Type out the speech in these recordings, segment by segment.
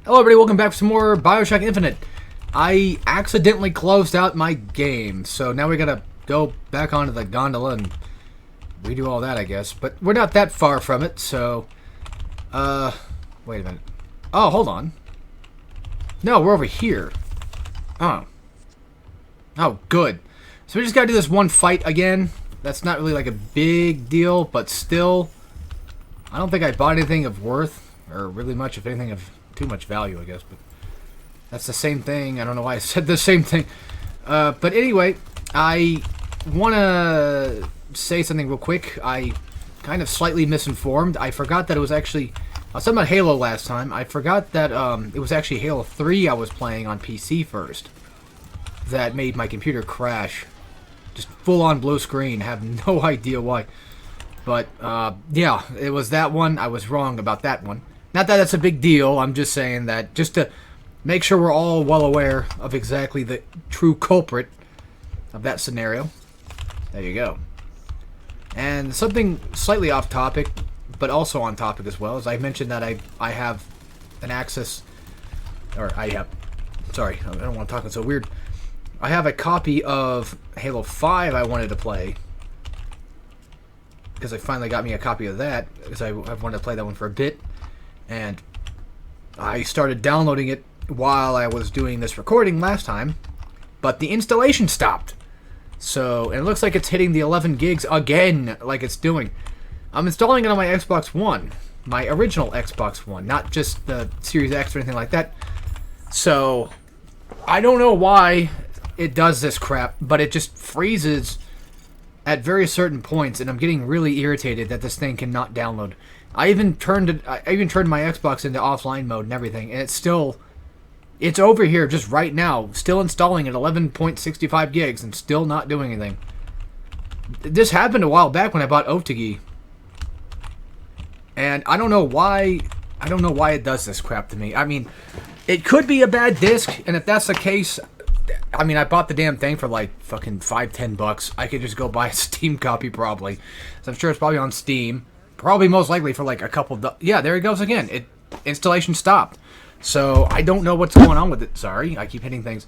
Hello everybody, welcome back for some more BioShock Infinite. I accidentally closed out my game, so now we gotta go back onto the gondola and redo all that, I guess. But we're not that far from it, so... wait a minute. Oh, hold on. No, we're over here. Oh. Oh, good. So we just gotta do this one fight again. That's not really like a big deal, but still... I don't think I bought anything of worth, or really much, if anything, of too much value, I guess, but that's the same thing. I don't know why I said the same thing. But anyway, I want to say something real quick. I kind of slightly misinformed. I forgot that it was actually... I was talking about Halo last time. I forgot that it was actually Halo 3 I was playing on PC first. That made my computer crash. Just full-on blue screen. Have no idea why. But, yeah, it was that one. I was wrong about that one. Not that that's a big deal, I'm just saying that just to make sure we're all well aware of exactly the true culprit of that scenario. There you go. And something slightly off topic, but also on topic as well, is I mentioned that I have an access, or I have, sorry, I don't want to talk so weird. I have a copy of Halo 5 I wanted to play, because I finally got me a copy of that, because I've wanted to play that one for a bit. And I started downloading it while I was doing this recording last time, but the installation stopped. So, and it looks like it's hitting the 11 gigs again, like it's doing. I'm installing it on my Xbox One, my original Xbox One, not just the Series X or anything like that. So, I don't know why it does this crap, but it just freezes at very certain points, and I'm getting really irritated that this thing cannot download. I even turned my Xbox into offline mode and everything, and it's over here just right now, still installing at 11.65 gigs and still not doing anything. This happened a while back when I bought Otigi, and I don't know why it does this crap to me. I mean, it could be a bad disc, and if that's the case, I mean, I bought the damn thing for like fucking $5-10. I could just go buy a Steam copy probably. So I'm sure it's probably on Steam. Probably most likely for like a couple... Yeah, there it goes again. Installation stopped. So I don't know what's going on with it. Sorry, I keep hitting things.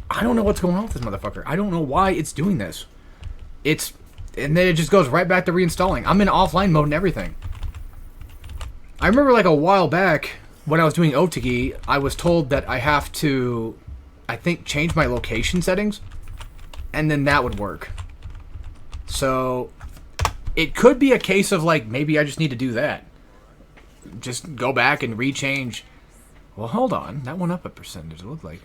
I don't know what's going on with this motherfucker. I don't know why it's doing this. And then it just goes right back to reinstalling. I'm in offline mode and everything. I remember like a while back when I was doing Otigi, I was told that I have to, I think, change my location settings, and then that would work. So it could be a case of like, maybe I just need to do that. Just go back and rechange. Well, hold on. That went up a percentage, it looked like.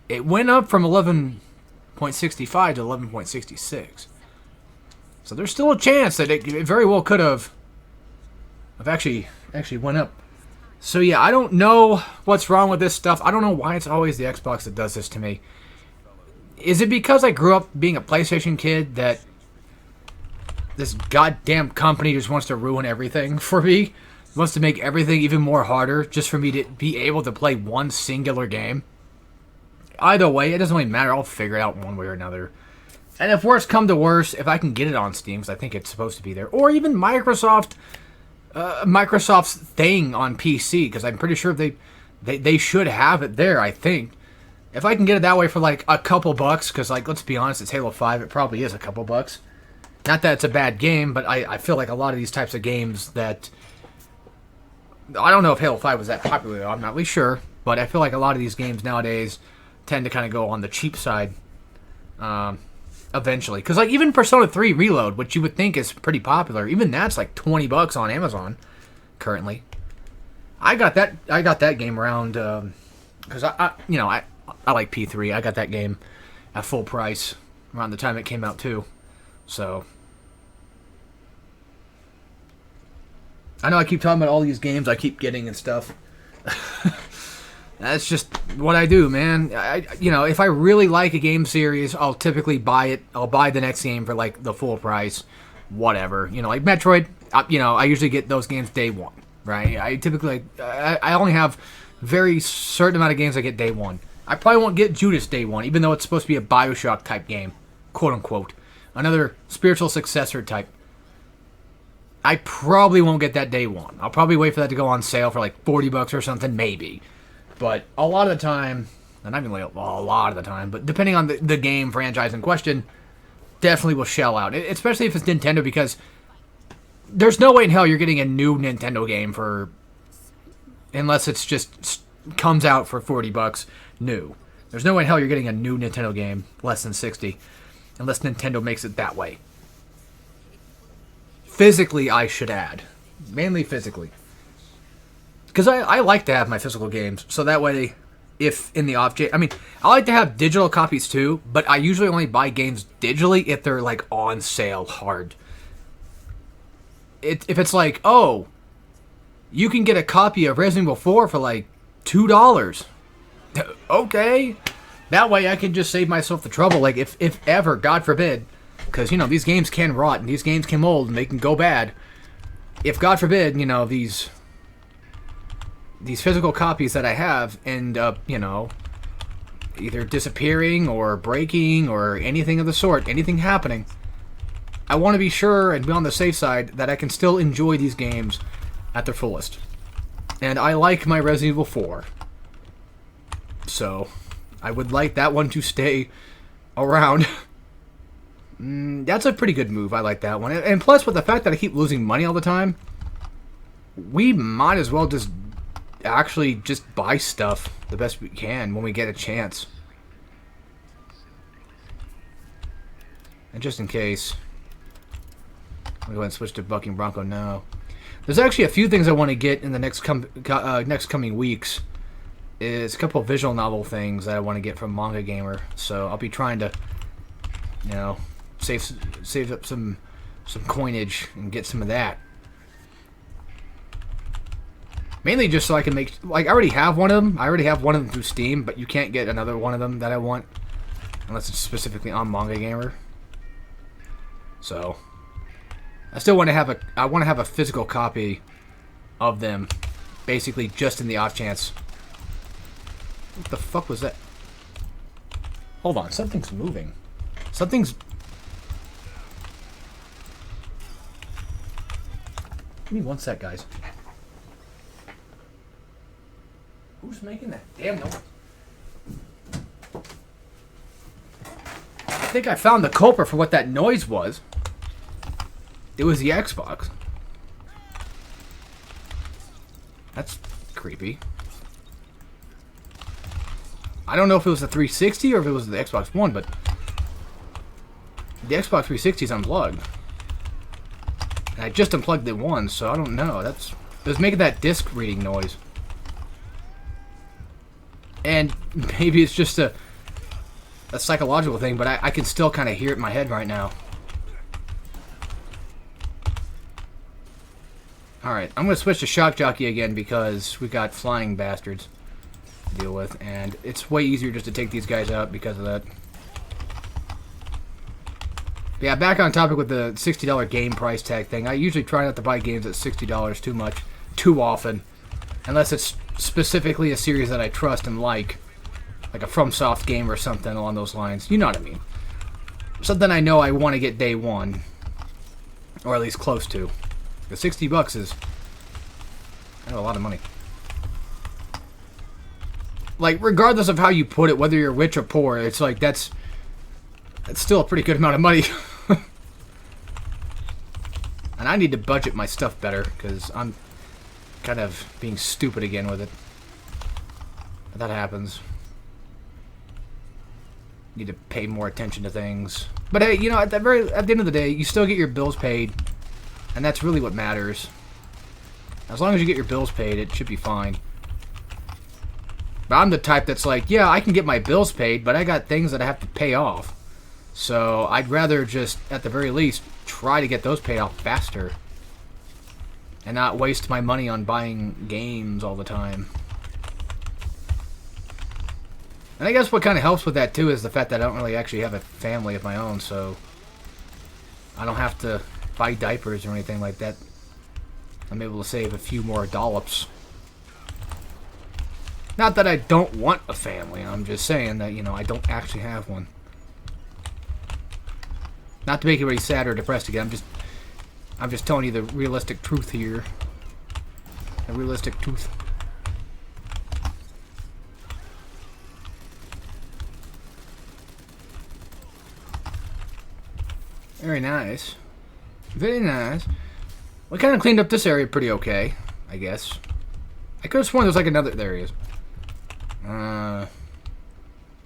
It went up from 11.65 to 11.66. So there's still a chance that it very well could have actually went up. So yeah, I don't know what's wrong with this stuff. I don't know why it's always the Xbox that does this to me. Is it because I grew up being a PlayStation kid that this goddamn company just wants to ruin everything for me? Wants to make everything even more harder just for me to be able to play one singular game? Either way, it doesn't really matter. I'll figure it out one way or another. And if worse come to worse, if I can get it on Steam, because I think it's supposed to be there, or even Microsoft's thing on PC, because I'm pretty sure they should have it there, I think. If I can get it that way for like a couple bucks, because like, let's be honest, it's Halo 5, it probably is a couple bucks. Not that it's a bad game, but I feel like a lot of these types of games that... I don't know if Halo 5 was that popular, I'm not really sure, but I feel like a lot of these games nowadays tend to kind of go on the cheap side eventually. Because like even Persona 3 Reload, which you would think is pretty popular, even that's like $20 on Amazon currently. I got that game around because I like P3. I got that game at full price around the time it came out too. So I know I keep talking about all these games I keep getting and stuff. That's just what I do, man. If I really like a game series, I'll typically buy it. I'll buy the next game for like the full price, whatever. Like Metroid. I usually get those games day one, right? I typically I only have very certain amount of games I get day one. I probably won't get Judas day one, even though it's supposed to be a BioShock type game, quote unquote, another spiritual successor type. I probably won't get that day one. I'll probably wait for that to go on sale for like $40 or something, maybe. But a lot of the time, and not even like a lot of the time, but depending on the game franchise in question, definitely will shell out. Especially if it's Nintendo, because there's no way in hell you're getting a new Nintendo game for, unless it's just comes out for $40 new. There's no way in hell you're getting a new Nintendo game less than 60, unless Nintendo makes it that way. Physically, I should add. Mainly physically. Because I like to have my physical games, so that way, if in the off chance, I mean, I like to have digital copies too, but I usually only buy games digitally if they're like on sale hard. If it's like, oh, you can get a copy of Resident Evil 4 for like $2. Okay. That way I can just save myself the trouble, like if ever, God forbid, because, you know, these games can rot and these games can mold and they can go bad. If, God forbid, you know, these physical copies that I have end up, you know, either disappearing or breaking or anything of the sort, anything happening, I want to be sure and be on the safe side that I can still enjoy these games at their fullest. And I like my Resident Evil 4. So, I would like that one to stay around. That's a pretty good move. I like that one. And plus, with the fact that I keep losing money all the time, we might as well just actually just buy stuff the best we can when we get a chance. And just in case, I'm going to go ahead and switch to Bucking Bronco now. There's actually a few things I want to get in the next coming weeks. Is a couple of visual novel things that I want to get from Manga Gamer. So I'll be trying to, you know, save up some coinage and get some of that. Mainly just so I can make, like, I already have one of them. I already have one of them through Steam, but you can't get another one of them that I want unless it's specifically on Manga Gamer. So I still want to have a physical copy of them, basically just in the off chance. What the fuck was that? Hold on, something's moving. Something's... Give me one sec, guys. Who's making that damn noise? I think I found the culprit for what that noise was. It was the Xbox. That's creepy. I don't know if it was the 360 or if it was the Xbox One, but the Xbox 360 is unplugged. And I just unplugged the one, so I don't know. It was making that disc reading noise. And maybe it's just a psychological thing, but I can still kind of hear it in my head right now. Alright, I'm going to switch to Shock Jockey again because we got flying bastards to deal with, and it's way easier just to take these guys out because of that. But yeah, back on topic with the $60 game price tag thing. I usually try not to buy games at $60 too often, unless it's specifically a series that I trust and like a FromSoft game or something along those lines. You know what I mean? Something I know I want to get day one, or at least close to. The $60 is a lot of money. Like, regardless of how you put it, whether you're rich or poor, it's like that's still a pretty good amount of money. And I need to budget my stuff better because I'm kind of being stupid again with it. But that happens. Need to pay more attention to things. But hey, you know, at the end of the day, you still get your bills paid, and that's really what matters. As long as you get your bills paid, it should be fine. But I'm the type that's like, yeah, I can get my bills paid, but I got things that I have to pay off. So I'd rather just, at the very least, try to get those paid off faster. And not waste my money on buying games all the time. And I guess what kind of helps with that, too, is the fact that I don't really actually have a family of my own, so I don't have to buy diapers or anything like that. I'm able to save a few more dollops. Not that I don't want a family, I'm just saying that, you know, I don't actually have one. Not to make anybody sad or depressed again, I'm just telling you the realistic truth here. The realistic truth. Very nice. Very nice. We kind of cleaned up this area pretty okay, I guess. I could have sworn there's like another... There he is.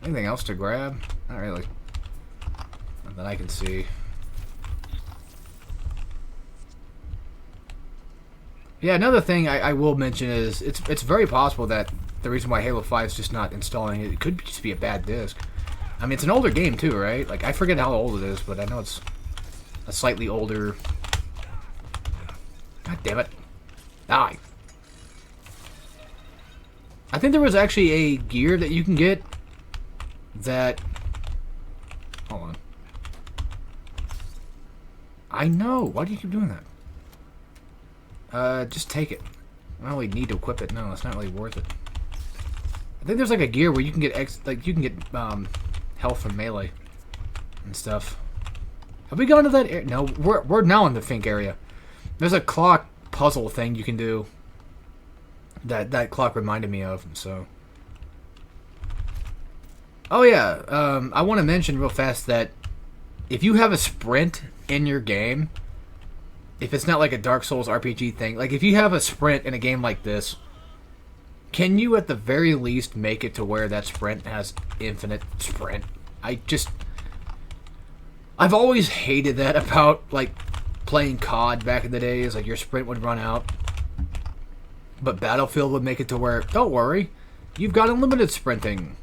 Anything else to grab? Not really. Not that I can see. Yeah, another thing I will mention is it's very possible that the reason why Halo 5 is just not installing it could just be a bad disc. I mean, it's an older game too, right? Like, I forget how old it is, but I know it's a slightly older... God damn it. Die. I think there was actually a gear that you can get that... Hold on. I know. Why do you keep doing that? Just take it. I don't really need to equip it. No, it's not really worth it. I think there's like a gear where you can get health from melee and stuff. Have we gone to that area? No, we're now in the Fink area. There's a clock puzzle thing you can do that clock reminded me of, so. Oh yeah, I want to mention real fast that if you have a sprint in your game, if it's not like a Dark Souls RPG thing, like if you have a sprint in a game like this, can you at the very least make it to where that sprint has infinite sprint? I've always hated that about like playing COD back in the days, like your sprint would run out. But Battlefield would make it to where, don't worry, you've got unlimited sprinting.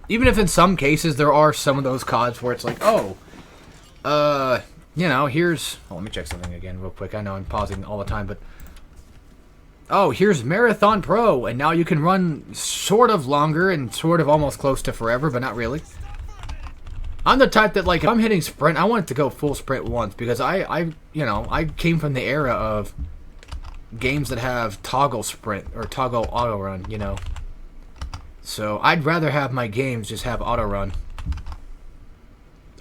Even if in some cases there are some of those CODs where it's like, oh, you know, here's... Oh, let me check something again real quick. I know I'm pausing all the time, but... Oh, here's Marathon Pro, and now you can run sort of longer and sort of almost close to forever, but not really. I'm the type that, like, if I'm hitting sprint, I want it to go full sprint once, because I came from the era of games that have toggle sprint, or toggle auto run, you know. So, I'd rather have my games just have auto run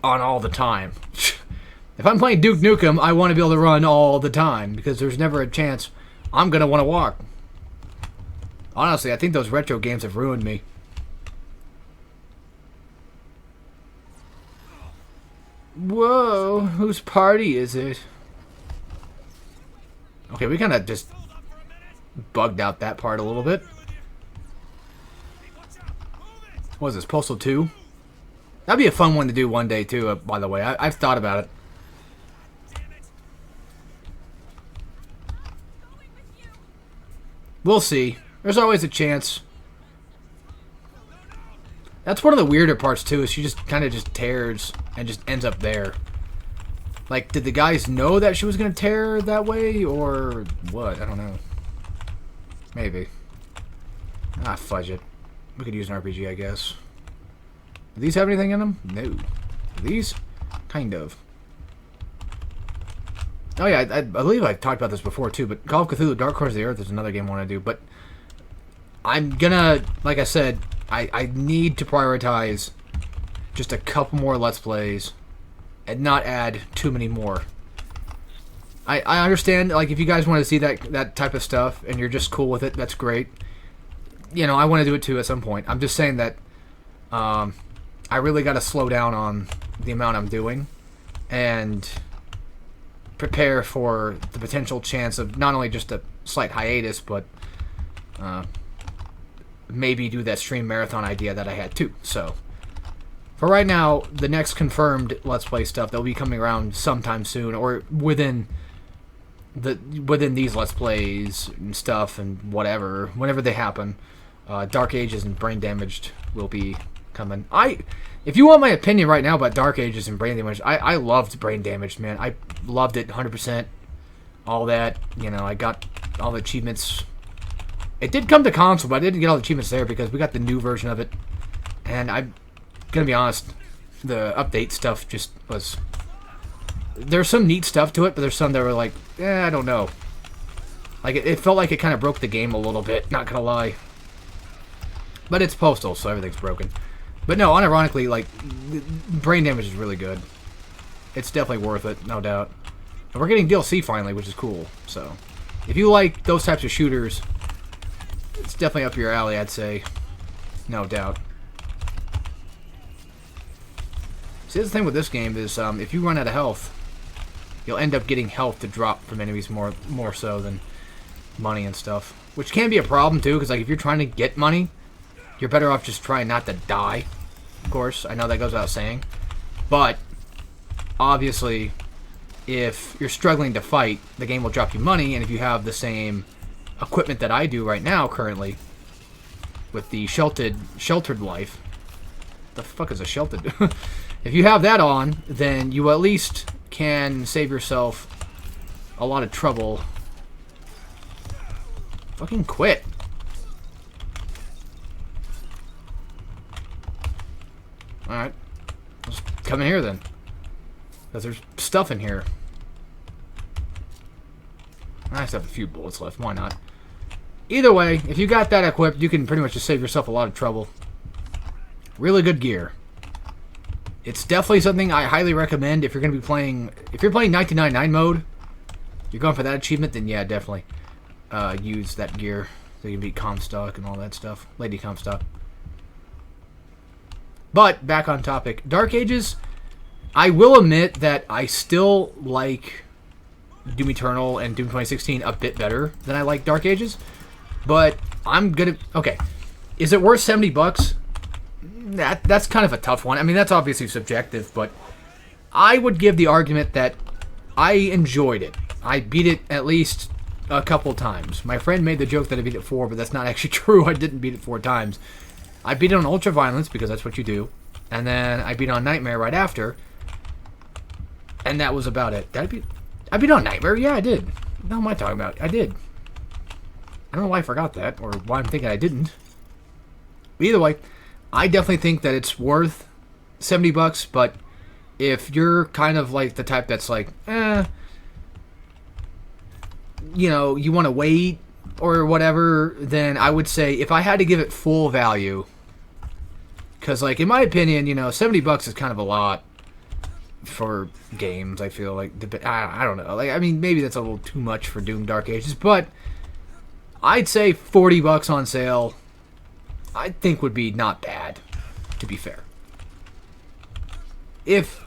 on all the time. If I'm playing Duke Nukem, I want to be able to run all the time, because there's never a chance I'm going to want to walk. Honestly, I think those retro games have ruined me. Whoa, whose party is it? Okay, we kind of just bugged out that part a little bit. What is this, Postal 2? That'd be a fun one to do one day, too, by the way. I've thought about it. We'll see. There's always a chance. That's one of the weirder parts, too, is she just kind of just tears and just ends up there. Like, did the guys know that she was going to tear that way, or what? I don't know. Maybe. Ah, fudge it. We could use an RPG, I guess. Do these have anything in them? No. These? Kind of. Oh yeah, I believe I talked about this before too, but Call of Cthulhu Dark Corners of the Earth is another game I want to do, but I'm gonna, like I said, I need to prioritize just a couple more Let's Plays and not add too many more. I understand, like, if you guys want to see that type of stuff and you're just cool with it, that's great. You know, I want to do it too at some point. I'm just saying that I really got to slow down on the amount I'm doing and prepare for the potential chance of not only just a slight hiatus, but maybe do that stream marathon idea that I had too. So, for right now, the next confirmed Let's Play stuff that will be coming around sometime soon, or within these Let's Plays and stuff and whatever, whenever they happen, Dark Ages and Brain Damaged will be coming. If you want my opinion right now about Dark Ages and Brain Damaged, I loved Brain Damaged, man. I loved it 100%. All that, you know, I got all the achievements. It did come to console, but I didn't get all the achievements there because we got the new version of it. And I'm gonna be honest, the update stuff just was... There's some neat stuff to it, but there's some that were like, I don't know. Like, it felt like it kind of broke the game a little bit, not gonna lie. But it's Postal, so everything's broken. But no, unironically, like, Brain Damage is really good. It's definitely worth it, no doubt. And we're getting DLC finally, which is cool. So, if you like those types of shooters, it's definitely up your alley, I'd say. No doubt. See, the thing with this game is, if you run out of health, you'll end up getting health to drop from enemies more so than money and stuff. Which can be a problem, too, because like, if you're trying to get money, you're better off just trying not to die. Of course, I know that goes without saying. But, obviously, if you're struggling to fight, the game will drop you money, and if you have the same equipment that I do right now, currently, with the sheltered life. The fuck is a sheltered? If you have that on, then you at least can save yourself a lot of trouble. Fucking quit. Alright. Let's come in here then. Because there's stuff in here. I just have a few bullets left. Why not? Either way, if you got that equipped, you can pretty much just save yourself a lot of trouble. Really good gear. It's definitely something I highly recommend if you're going to be playing... If you're playing 1999 mode, you're going for that achievement, then yeah, definitely use that gear so you can beat Comstock and all that stuff. Lady Comstock. But, back on topic. Dark Ages, I will admit that I still like Doom Eternal and Doom 2016 a bit better than I like Dark Ages. But, I'm gonna... Okay. Is it worth $70? That's kind of a tough one. I mean, that's obviously subjective, but I would give the argument that I enjoyed it. I beat it at least a couple times. My friend made the joke that I beat it 4, but that's not actually true. I didn't beat it 4 times. I beat it on Ultra Violence, because that's what you do. And then I beat it on Nightmare right after. And that was about it. Did I beat it on Nightmare? Yeah, I did. What am I talking about? I did. I don't know why I forgot that, or why I'm thinking I didn't. But either way, I definitely think that it's worth $70, but if you're kind of like the type that's like, you know, you want to wait or whatever, then I would say if I had to give it full value, because like in my opinion, you know, $70 is kind of a lot for games. I feel like I don't know. Like, I mean, maybe that's a little too much for Doom Dark Ages, but I'd say $40 on sale, I think would be not bad, to be fair. If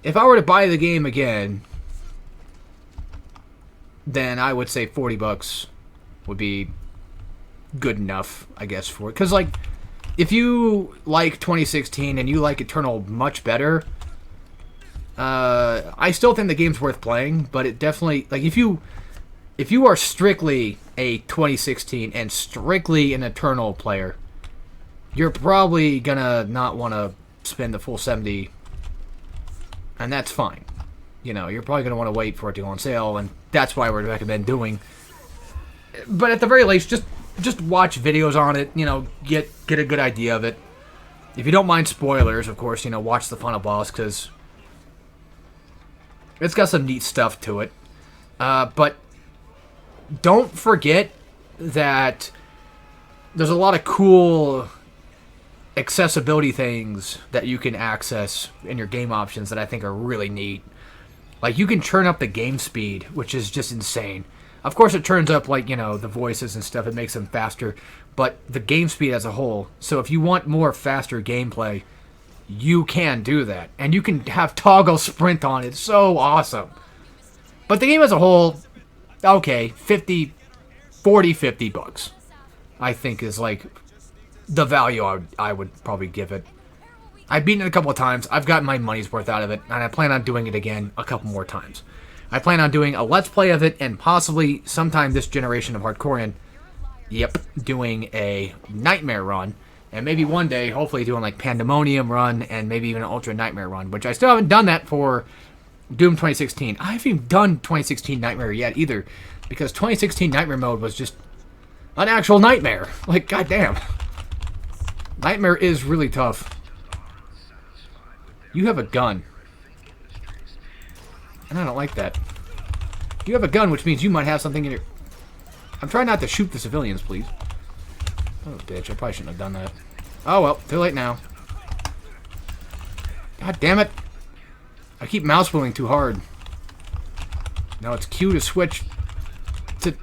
I were to buy the game again, then I would say $40 would be good enough, I guess, for it. Because, like, if you like 2016 and you like Eternal much better, I still think the game's worth playing, but it definitely, like, if you are strictly a 2016 and strictly an Eternal player, you're probably gonna not want to spend the full 70, and that's fine. You know, you're probably gonna want to wait for it to go on sale, and that's why I would recommend doing. But at the very least, just watch videos on it. You know, get a good idea of it. If you don't mind spoilers, of course, you know, watch the final boss, because it's got some neat stuff to it. But don't forget that there's a lot of cool accessibility things that you can access in your game options that I think are really neat. Like, you can turn up the game speed, which is just insane. Of course, it turns up, like, you know, the voices and stuff. It makes them faster. But the game speed as a whole. So if you want more faster gameplay, you can do that. And you can have toggle sprint on it. It's so awesome. But the game as a whole, okay, $50 I think is, like, the value I would probably give it. I've beaten it a couple of times. I've gotten my money's worth out of it, and I plan on doing it again a couple more times. I plan on doing a Let's Play of it, and possibly sometime this generation of Hardcorean, doing a Nightmare run, and maybe one day, hopefully doing like Pandemonium run, and maybe even an Ultra Nightmare run, which I still haven't done that for Doom 2016. I haven't even done 2016 Nightmare yet either, because 2016 Nightmare mode was just an actual nightmare. Like, goddamn. Nightmare is really tough. You have a gun. And I don't like that. You have a gun, which means you might have something in your... I'm trying not to shoot the civilians, please. Oh, bitch. I probably shouldn't have done that. Oh, well. Too late now. God damn it. I keep mouse wheeling too hard. Now it's Q to switch to...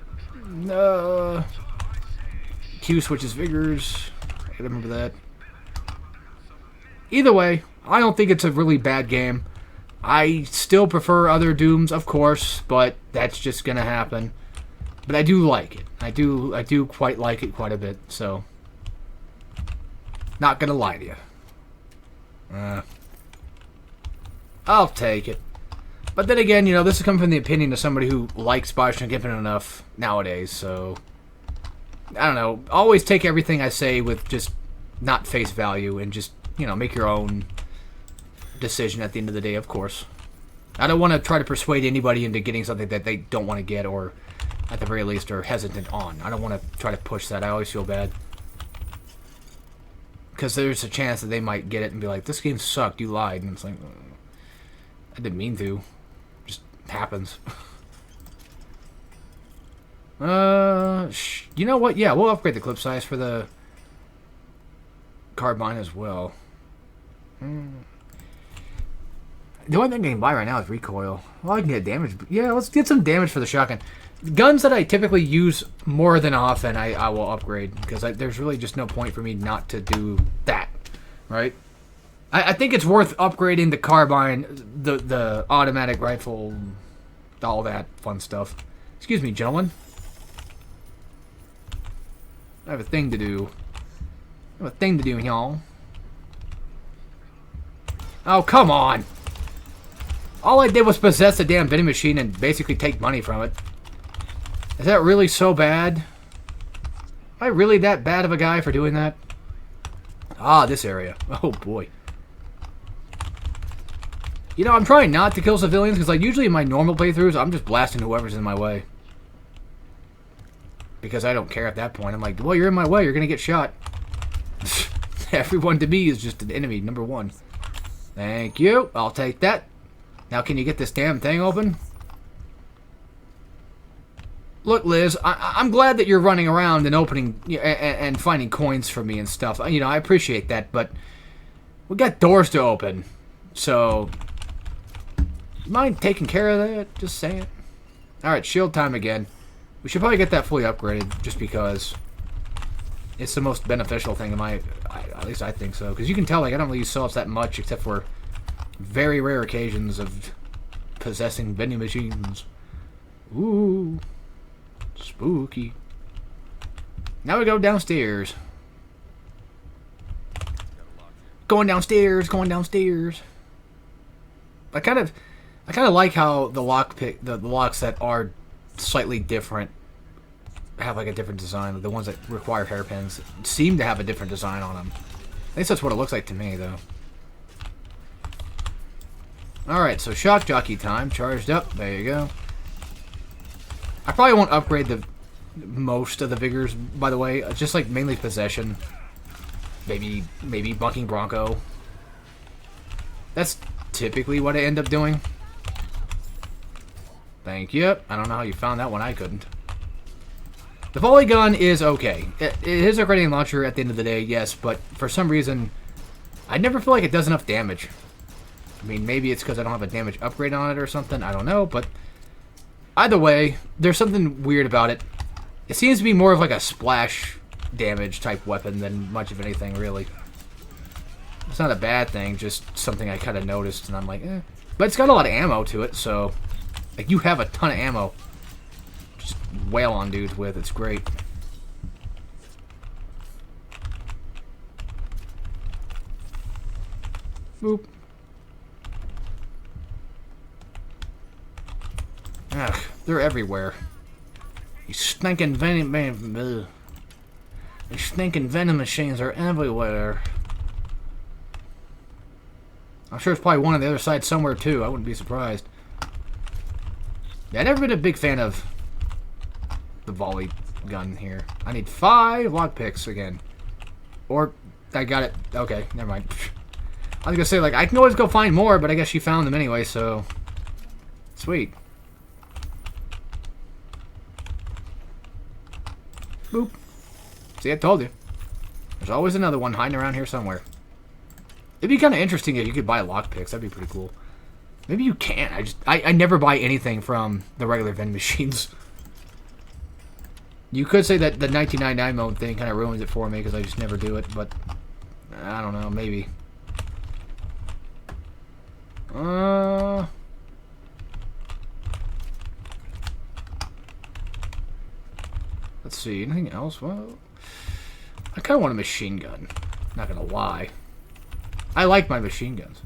Q switches vigors. I remember that. Either way, I don't think it's a really bad game. I still prefer other Dooms, of course, but that's just gonna happen. But I do like it. I do quite like it quite a bit, so... Not gonna lie to you. I'll take it. But then again, you know, this is coming from the opinion of somebody who likes BioShock Infinite enough nowadays, so... I don't know. Always take everything I say with just not face value and just, you know, make your own decision at the end of the day, of course. I don't want to try to persuade anybody into getting something that they don't want to get or, at the very least, are hesitant on. I don't want to try to push that. I always feel bad. Because there's a chance that they might get it and be like, this game sucked, you lied. And it's like, I didn't mean to. Just happens. You know what? Yeah, we'll upgrade the clip size for the carbine as well. The only thing I can buy right now is recoil. Well, I can get damage. Yeah, let's get some damage for the shotgun. Guns that I typically use more than often, I will upgrade. Because there's really just no point for me not to do that. Right? I think it's worth upgrading the carbine, the automatic rifle, all that fun stuff. Excuse me, gentlemen. I have a thing to do. I have a thing to do, y'all. Oh, come on! All I did was possess a damn vending machine and basically take money from it. Is that really so bad? Am I really that bad of a guy for doing that? Ah, this area. Oh, boy. You know, I'm trying not to kill civilians, because like usually in my normal playthroughs, I'm just blasting whoever's in my way. Because I don't care at that point. I'm like, well, you're in my way, you're going to get shot. Everyone to me is just an enemy, number one. Thank you. I'll take that. Now, can you get this damn thing open? Look, Liz, I'm glad that you're running around and opening and finding coins for me and stuff. You know, I appreciate that, but we got doors to open. So, you mind taking care of that? Just saying. Alright, shield time again. We should probably get that fully upgraded, just because it's the most beneficial thing in my... At least I think so. Because you can tell, like, I don't really use selves that much, except for very rare occasions of possessing vending machines. Ooh. Spooky. Now we go downstairs. Going downstairs, going downstairs. I kind of like how the locks that are slightly different have like a different design. The ones that require hairpins seem to have a different design on them. At least that's what it looks like to me, though. Alright, so shock jockey time. Charged up. There you go. I probably won't upgrade most of the vigors, by the way. Just like mainly possession. Maybe bucking bronco. That's typically what I end up doing. Thank you. I don't know how you found that one. I couldn't. The volley gun is okay. It is a grenade launcher at the end of the day, yes, but for some reason, I never feel like it does enough damage. I mean, maybe it's because I don't have a damage upgrade on it or something. I don't know, but either way, there's something weird about it. It seems to be more of like a splash damage type weapon than much of anything, really. It's not a bad thing, just something I kind of noticed, and I'm like, eh. But it's got a lot of ammo to it, so... Like, you have a ton of ammo. Just wail on dudes with. It's great. Boop. Ugh, they're everywhere. These stinking venom... These stinking venom machines are everywhere. I'm sure there's probably one on the other side somewhere, too. I wouldn't be surprised. Yeah, I've never been a big fan of the volley gun here. I need 5 lockpicks again. Or, I got it. Okay, never mind. I was gonna say, like, I can always go find more, but I guess you found them anyway, so... Sweet. Boop. See, I told you. There's always another one hiding around here somewhere. It'd be kind of interesting if you could buy lockpicks. That'd be pretty cool. Maybe you can. I never buy anything from the regular vending machines. You could say that the 1999 mode thing kind of ruins it for me because I just never do it, but I don't know, maybe. Let's see, anything else? Well, I kind of want a machine gun. Not gonna lie. I like my machine guns.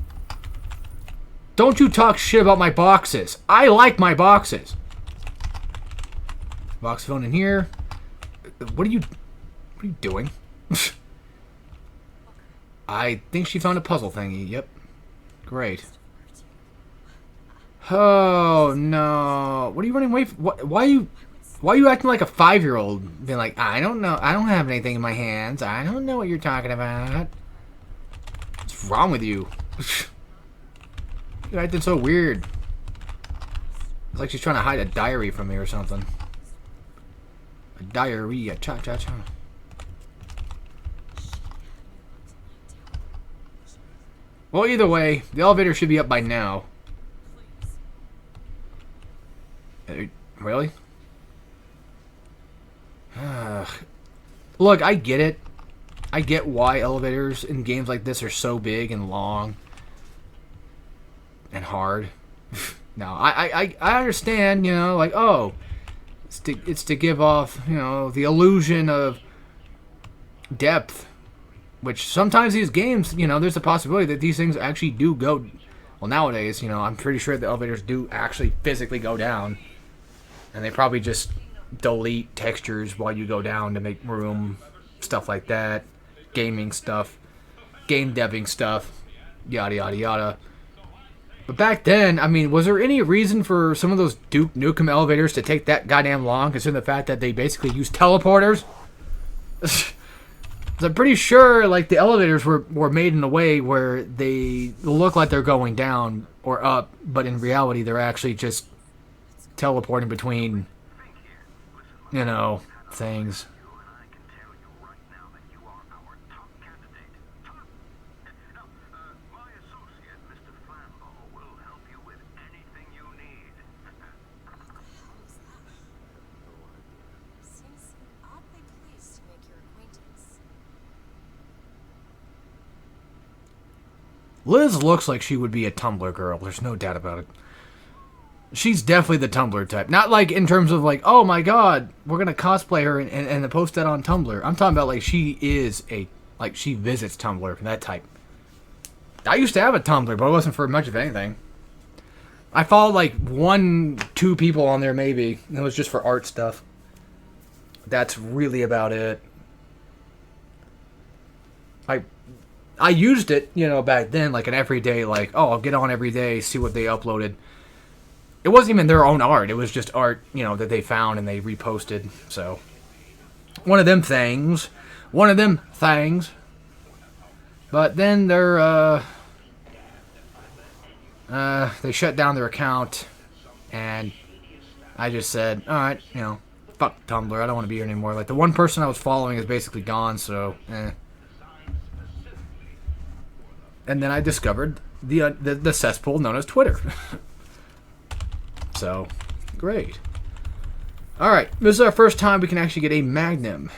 Don't you talk shit about my boxes. I like my boxes. Box phone in here. What are you doing? I think she found a puzzle thingy. Yep. Great. Oh no. What are you running away from? Why are you acting like a 5-year-old? Being like, I don't know. I don't have anything in my hands. I don't know what you're talking about. What's wrong with you? You're acting so weird. It's like she's trying to hide a diary from me or something. A diarrhea. Cha-cha-cha. Well, either way, the elevator should be up by now. Really? Look, I get it. I get why elevators in games like this are so big and long. And hard. No, I understand, you know, like, oh, it's to give off, you know, the illusion of depth, which sometimes these games, you know, there's a possibility that these things actually do go, well, nowadays, you know, I'm pretty sure the elevators do actually physically go down, and they probably just delete textures while you go down to make room, stuff like that, gaming stuff, game deving stuff, yada, yada, yada. But back then, I mean, was there any reason for some of those Duke Nukem elevators to take that goddamn long, considering the fact that they basically use teleporters? I'm pretty sure, like, the elevators were made in a way where they look like they're going down or up, but in reality, they're actually just teleporting between, you know, things. Liz looks like she would be a Tumblr girl. There's no doubt about it. She's definitely the Tumblr type. Not like in terms of like, oh my god, we're going to cosplay her and post that on Tumblr. I'm talking about like she is like she visits Tumblr, that type. I used to have a Tumblr, but it wasn't for much of anything. I followed like 1-2 people on there maybe. And it was just for art stuff. That's really about it. I used it, you know, back then, like an everyday, like, oh, I'll get on every day, see what they uploaded. It wasn't even their own art. It was just art, you know, that they found and they reposted. So, one of them things. But then they shut down their account, and I just said, all right, you know, fuck Tumblr. I don't want to be here anymore. Like, the one person I was following is basically gone, so, And then I discovered the cesspool known as Twitter. So, great. Alright, this is our first time we can actually get a Magnum.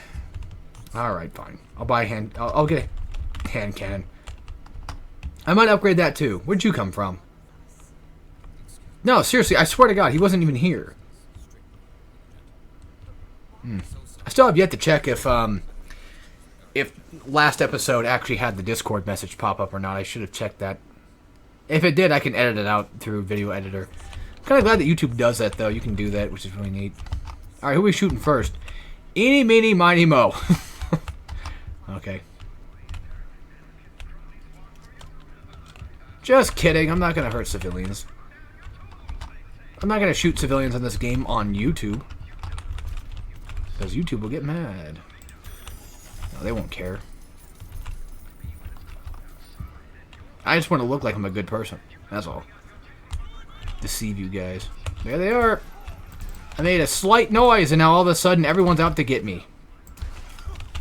Alright, fine. I'll get a hand cannon. I might upgrade that too. Where'd you come from? No, seriously, I swear to God, he wasn't even here. I still have yet to check if last episode actually had the Discord message pop up or not. I should have checked that. If it did, I can edit it out through Video Editor. I'm kind of glad that YouTube does that, though. You can do that, which is really neat. Alright, who are we shooting first? Eeny, meeny, miny, mo. Okay. Just kidding. I'm not going to hurt civilians. I'm not going to shoot civilians in this game on YouTube. Because YouTube will get mad. No, they won't care. I just want to look like I'm a good person. That's all. Deceive you guys. There they are. I made a slight noise and now all of a sudden everyone's out to get me.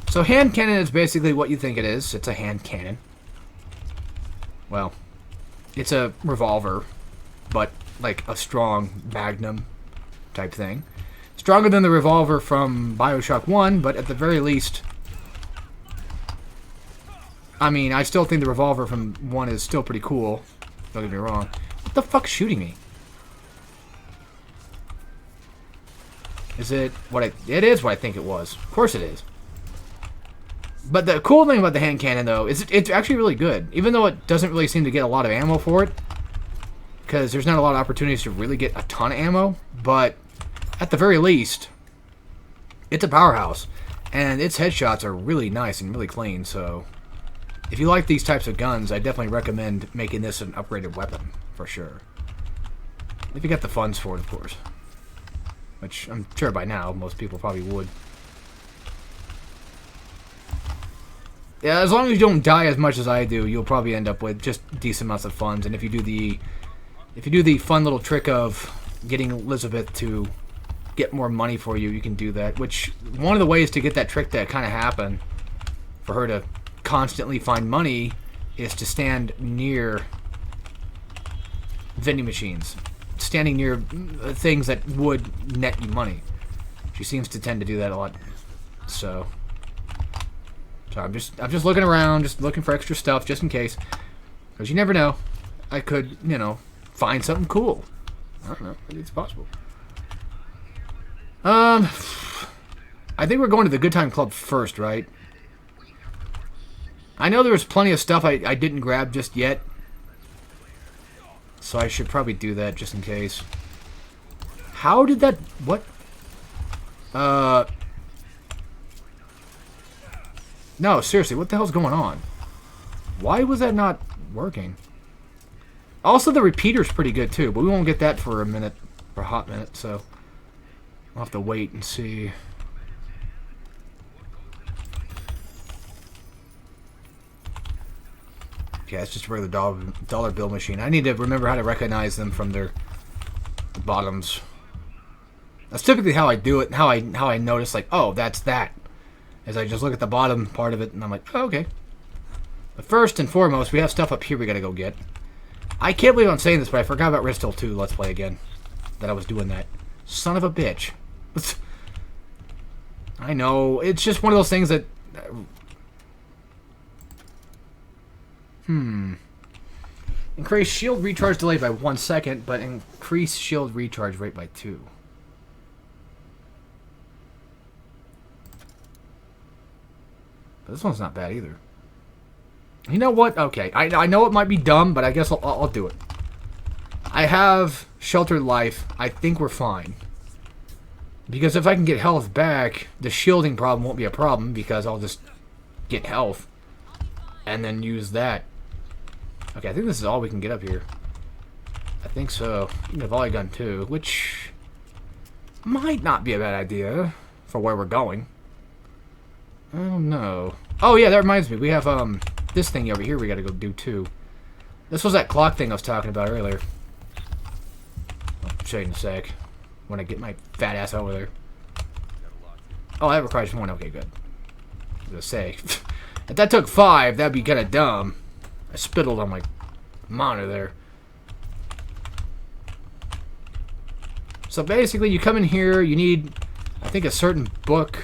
So hand cannon is basically what you think it is. It's a hand cannon. Well, it's a revolver. but like a strong Magnum type thing. Stronger than the revolver from BioShock 1, but at the very least, I mean, I still think the revolver from 1 is still pretty cool. Don't get me wrong. What the fuck's shooting me? Is it what it is what I think it was. Of course it is. But the cool thing about the hand cannon, though, is it's actually really good. Even though it doesn't really seem to get a lot of ammo for it. Because there's not a lot of opportunities to really get a ton of ammo. But at the very least, it's a powerhouse. And its headshots are really nice and really clean. So if you like these types of guns, I definitely recommend making this an upgraded weapon. For sure. If you got the funds for it, of course. Which I'm sure by now most people probably would. Yeah, as long as you don't die as much as I do, you'll probably end up with just decent amounts of funds. And if you do the fun little trick of getting Elizabeth to get more money for you, you can do that. Which one of the ways to get that trick to kind of happen, for her to constantly find money, is to stand near vending machines. Standing near things that would net you money. She seems to tend to do that a lot. So I'm just looking around, just looking for extra stuff, just in case. Because you never know. I could, find something cool. I don't know. Maybe it's possible. I think we're going to the Good Time Club first, right? I know there was plenty of stuff I didn't grab just yet. So I should probably do that just in case. How did that... What? No, seriously, what the hell's going on? Why was that not working? Also, the repeater's pretty good too, but we won't get that for a minute, for a hot minute, so I'll have to wait and see. Yeah, it's just a regular dollar bill machine. I need to remember how to recognize them from their bottoms. That's typically how I do it, and how I notice, like, oh, that's that. As I just look at the bottom part of it, and I'm like, oh, okay. But first and foremost, we have stuff up here we gotta go get. I can't believe I'm saying this, but I forgot about Ristil 2 Let's Play again. That I was doing that. Son of a bitch. I know, it's just one of those things that... Increase shield recharge delay by 1 second, but increase shield recharge rate by 2. But this one's not bad either. You know what? Okay, I know it might be dumb, but I guess I'll do it. I have Sheltered Life. I think we're fine. Because if I can get health back, the shielding problem won't be a problem, because I'll just get health and then use that. Okay, I think this is all we can get up here. I think so. You can have volley gun too, which might not be a bad idea for where we're going. I don't know. Oh yeah, that reminds me. We have this thing over here we gotta go do too. This was that clock thing I was talking about earlier. I'll show you in a sec. When I get my fat ass over there. Oh, that requires 1. Okay, good. I was gonna say. If that took 5, that'd be kinda dumb. I spittled on my monitor there. So basically, you come in here, you need, I think, a certain book,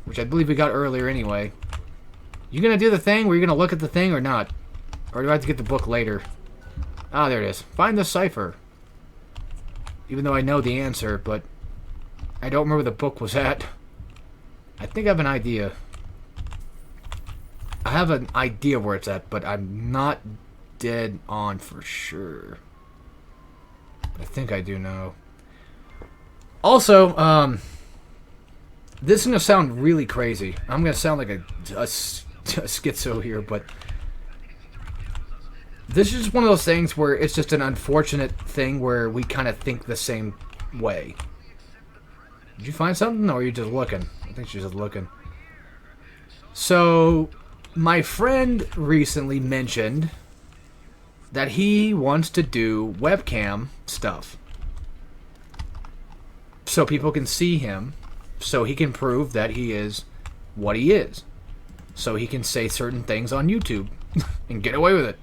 which I believe we got earlier anyway. You gonna do the thing where you're gonna look at the thing or not? Or do I have to get the book later? Ah, there it is. Find the cipher. Even though I know the answer, but I don't remember the book was at. I think I have an idea. I have an idea where it's at, but I'm not dead on for sure. But I think I do know. Also, this is going to sound really crazy. I'm going to sound like a schizo here, but this is just one of those things where it's just an unfortunate thing where we kind of think the same way. Did you find something, or are you just looking? I think she's just looking. So, my friend recently mentioned that he wants to do webcam stuff. So people can see him, so he can prove that he is what he is. So he can say certain things on YouTube and get away with it.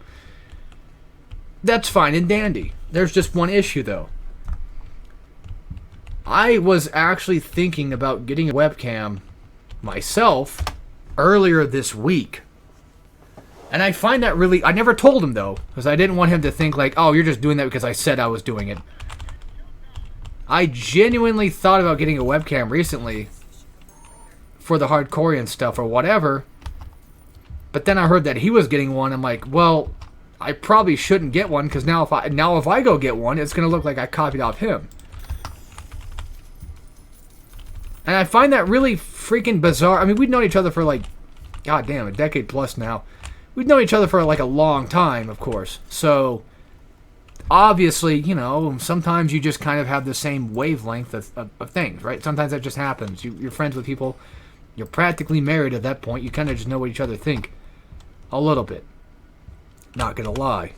That's fine and dandy. There's just one issue, though. I was actually thinking about getting a webcam myself earlier this week. And I find that really... I never told him, though, because I didn't want him to think like, oh, you're just doing that because I said I was doing it. I genuinely thought about getting a webcam recently for the hardcore stuff or whatever. But then I heard that he was getting one. I'm like, well, I probably shouldn't get one because now if I go get one, it's going to look like I copied off him. And I find that really freaking bizarre. I mean, we've known each other for like, goddamn, a decade plus now. We've known each other for like a long time, of course. So, obviously, you know, sometimes you just kind of have the same wavelength of things, right? Sometimes that just happens. You're friends with people. You're practically married at that point. You kind of just know what each other think. A little bit. Not gonna lie.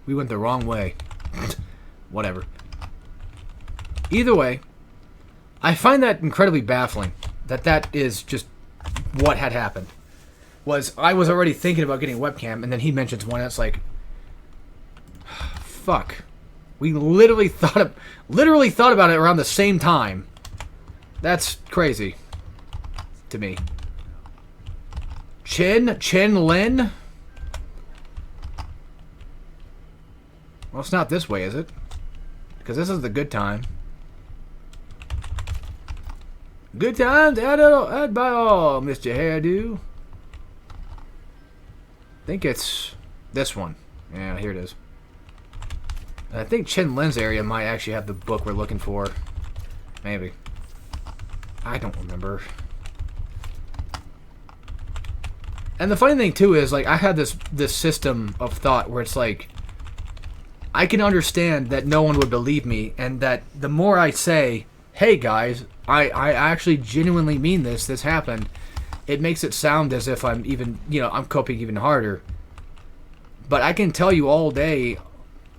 We went the wrong way. Whatever. Either way, I find that incredibly baffling. That is just what had happened. I was already thinking about getting a webcam, and then he mentions one, and it's like, fuck. We literally thought about it around the same time. That's crazy to me. Chen Lin? Well, it's not this way, is it? Because this is the good time. Good times add by all, Mr. Hairdo. I think it's this one. Yeah, here it is. I think Chen Lin's area might actually have the book we're looking for. Maybe. I don't remember. And the funny thing, too, is, like, I had this system of thought where it's like, I can understand that no one would believe me, and that the more I say, hey, guys, I actually genuinely mean this happened, it makes it sound as if I'm even, you know, I'm coping even harder. But I can tell you all day,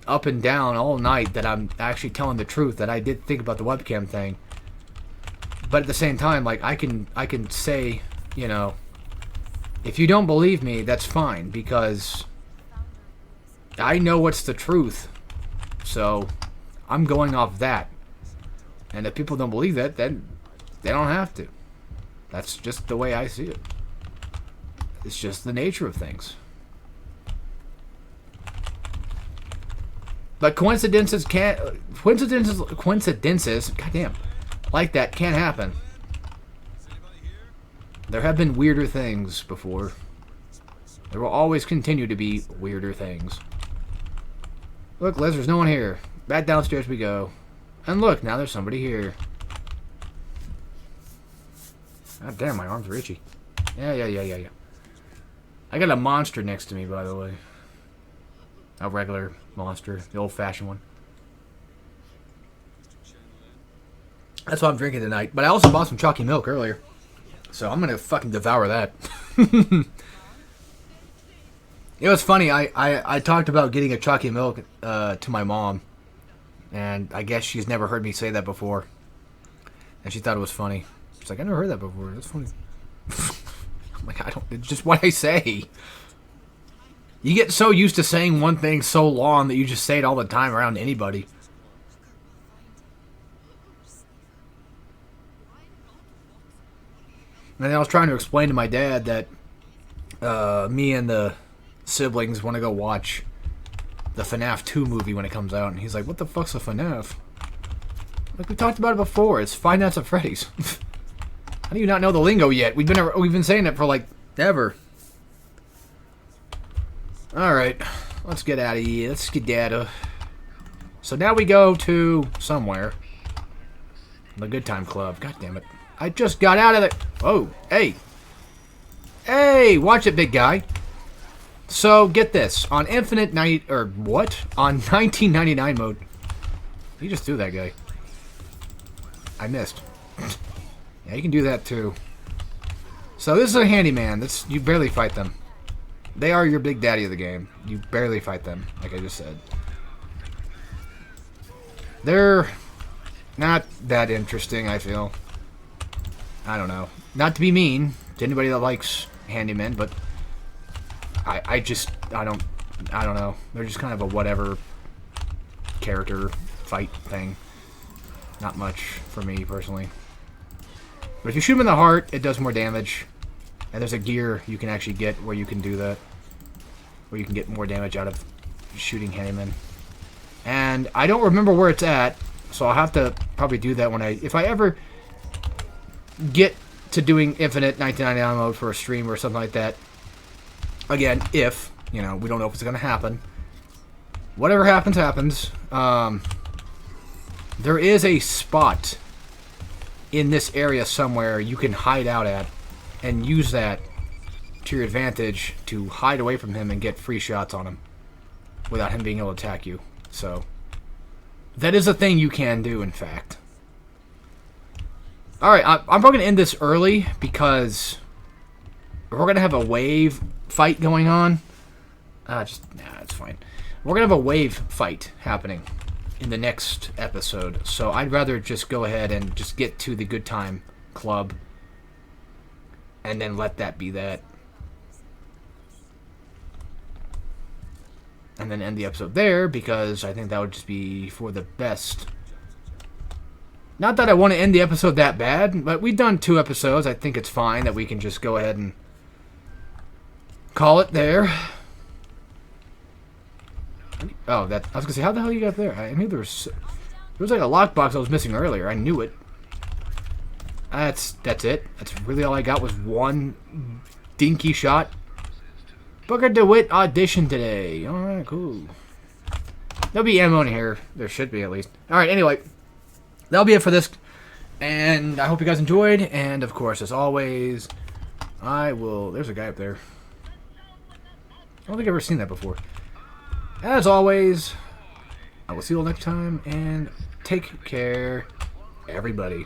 up and down, all night, that I'm actually telling the truth, that I did think about the webcam thing. But at the same time, like, I can say, you know, if you don't believe me, that's fine, because I know what's the truth. So, I'm going off that. And if people don't believe that, then they don't have to. That's just the way I see it. It's just the nature of things. But coincidences, goddamn, like that can't happen. There have been weirder things before. There will always continue to be weirder things. Look, Liz, there's no one here. Back downstairs we go. And look, now there's somebody here. God damn, my arms are itchy. Yeah. I got a monster next to me, by the way. A regular monster. The old-fashioned one. That's what I'm drinking tonight. But I also bought some chalky milk earlier. So I'm going to fucking devour that. It was funny. I talked about getting a chalky milk to my mom. And I guess she's never heard me say that before. And she thought it was funny. She's like, I never heard that before. That's funny. I'm like, it's just what I say. You get so used to saying one thing so long that you just say it all the time around anybody. And then I was trying to explain to my dad that me and the siblings want to go watch the FNAF 2 movie when it comes out. And he's like, what the fuck's a FNAF? Like, we talked about it before. It's Five Nights at Freddy's. How do you not know the lingo yet? We've been saying it for, like, ever. Alright. Let's get out of here. Let's skedaddle. So now we go to somewhere. The Good Time Club. God damn it. I just got out of there. Oh, hey. Hey, watch it, big guy. So, get this. On Infinite Night, or what? On 1999 mode. You just threw that guy. I missed. Yeah, you can do that too. So, this is a handyman. You barely fight them. They are your big daddy of the game. You barely fight them, like I just said. They're not that interesting, I feel. I don't know. Not to be mean to anybody that likes handymen, but I don't I don't know. They're just kind of a whatever character fight thing. Not much for me, personally. But if you shoot him in the heart, it does more damage. And there's a gear you can actually get where you can do that. Where you can get more damage out of shooting him. And I don't remember where it's at, so I'll have to probably do that when if I ever get to doing infinite 1999 mode for a stream or something like that. Again, if, you know, we don't know if it's going to happen. Whatever happens, happens. There is a spot in this area somewhere you can hide out at and use that to your advantage to hide away from him and get free shots on him without him being able to attack you. So, that is a thing you can do, in fact. Alright, I'm probably going to end this early because we're going to have a wave fight going on. It's fine. We're going to have a wave fight happening in the next episode. So I'd rather just go ahead and just get to the good time club and then let that be that. And then end the episode there because I think that would just be for the best. Not that I want to end the episode that bad, but we've done 2 episodes. I think it's fine that we can just go ahead and call it there. Oh, I was gonna say, how the hell you got there? I knew there was like a lockbox I was missing earlier. I knew it. That's it. That's really all I got was one dinky shot. Booker DeWitt audition today. Alright, cool. There'll be ammo in here. There should be, at least. Alright, anyway. That'll be it for this. And I hope you guys enjoyed. And, of course, as always, I will... There's a guy up there. I don't think I've ever seen that before. As always, I will see you all next time. And take care, everybody.